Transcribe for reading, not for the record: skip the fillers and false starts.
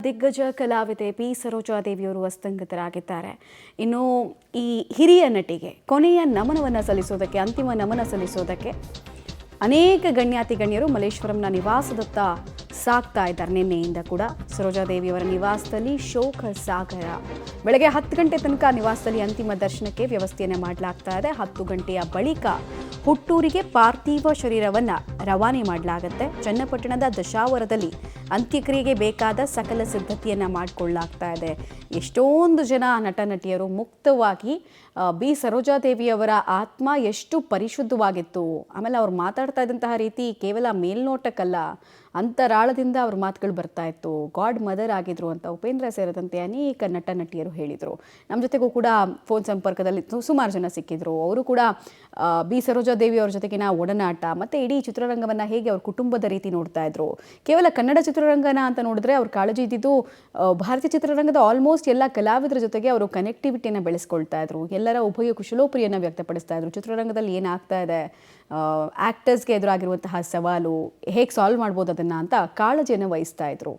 ದಿಗ್ಗಜ ಕಲಾವಿದೆ ಪಿ ಸರೋಜಾದೇವಿಯವರು ಅಸ್ತಂಗತರಾಗಿದ್ದಾರೆ. ಇನ್ನು ಈ ಹಿರಿಯ ನಟಿಗೆ ಕೊನೆಯ ನಮನವನ್ನು ಸಲ್ಲಿಸೋದಕ್ಕೆ, ಅಂತಿಮ ನಮನ ಸಲ್ಲಿಸೋದಕ್ಕೆ ಅನೇಕ ಗಣ್ಯಾತಿ ಗಣ್ಯರು ಮಲ್ಲೇಶ್ವರಂನ ನಿವಾಸದತ್ತ ಸಾಗ್ತಾ ಇದ್ದಾರೆ. ನಿನ್ನೆಯಿಂದ ಕೂಡ ಸರೋಜಾದೇವಿಯವರ ನಿವಾಸದಲ್ಲಿ ಶೋಕ ಸಾಗರ. ಬೆಳಗ್ಗೆ 10 ಗಂಟೆ ತನಕ ನಿವಾಸದಲ್ಲಿ ಅಂತಿಮ ದರ್ಶನಕ್ಕೆ ವ್ಯವಸ್ಥೆಯನ್ನು ಮಾಡಲಾಗ್ತಾ ಇದೆ. 10 ಗಂಟೆಯ ಬಳಿಕ ಹುಟ್ಟೂರಿಗೆ ಪಾರ್ಥಿವ ಶರೀರವನ್ನು ರವಾನೆ ಮಾಡಲಾಗುತ್ತೆ. ಚನ್ನಪಟ್ಟಣದ ದಶಾವರದಲ್ಲಿ ಅಂತ್ಯಕ್ರಿಯೆಗೆ ಬೇಕಾದ ಸಕಲ ಸಿದ್ಧತೆಯನ್ನು ಮಾಡಿಕೊಳ್ಳಲಾಗ್ತಾ ಇದೆ. ಎಷ್ಟೊಂದು ಜನ ನಟ ನಟಿಯರು ಮುಕ್ತವಾಗಿ ಬಿ ಸರೋಜಾದೇವಿಯವರ ಆತ್ಮ ಎಷ್ಟು ಪರಿಶುದ್ಧವಾಗಿತ್ತು, ಆಮೇಲೆ ಅವ್ರು ಮಾತಾಡ್ತಾ ಇದ್ದಂತಹ ರೀತಿ ಕೇವಲ ಮೇಲ್ನೋಟಕ್ಕಲ್ಲ, ಅಂತರಾಳದಿಂದ ಅವ್ರ ಮಾತುಗಳು ಬರ್ತಾ ಇತ್ತು. ಗಾಡ್ ಮದರ್ ಆಗಿದ್ರು ಅಂತ ಉಪೇಂದ್ರ ಸೇರಿದಂತೆ ಅನೇಕ ನಟ ನಟಿಯರು ಹೇಳಿದರು. ನಮ್ಮ ಜೊತೆಗೂ ಕೂಡ ಫೋನ್ ಸಂಪರ್ಕದಲ್ಲಿ ಸುಮಾರು ಜನ ಸಿಕ್ಕಿದ್ರು. ಅವರು ಕೂಡ ಬಿ ಸರೋಜಾದೇವಿ ಅವ್ರ ಜೊತೆಗಿನ ಒಡನಾಟ ಮತ್ತು ಇಡೀ ಚಿತ್ರರಂಗವನ್ನು ಹೇಗೆ ಅವ್ರ ಕುಟುಂಬದ ರೀತಿ ನೋಡ್ತಾ ಇದ್ರು. ಕೇವಲ ಕನ್ನಡ ಚಿತ್ರರಂಗನ ಅಂತ ನೋಡಿದ್ರೆ ಅವ್ರ ಕಾಳಜಿ ಇದ್ದಿದ್ದು ಭಾರತೀಯ ಚಿತ್ರರಂಗದ ಆಲ್ಮೋಸ್ಟ್ ಎಲ್ಲ ಕಲಾವಿದರ ಜೊತೆಗೆ ಅವರು ಕನೆಕ್ಟಿವಿಟಿಯನ್ನು ಬೆಳೆಸ್ಕೊಳ್ತಾ ಇದ್ರು. ಎಲ್ಲರ ಉಭಯ ಕುಶಲೋಪರಿಯನ್ನು ವ್ಯಕ್ತಪಡಿಸ್ತಾ ಇದ್ರು. ಚಿತ್ರರಂಗದಲ್ಲಿ ಏನಾಗ್ತಾ ಇದೆ, ಆ್ಯಕ್ಟರ್ಸ್ಗೆ ಎದುರಾಗಿರುವಂತಹ ಸವಾಲು ಹೇಗೆ ಸಾಲ್ವ್ ಮಾಡ್ಬೋದು ಅದನ್ನು ಅಂತ ಕಾಳಜಿಯನ್ನು ವಹಿಸ್ತಾ ಇದ್ರು.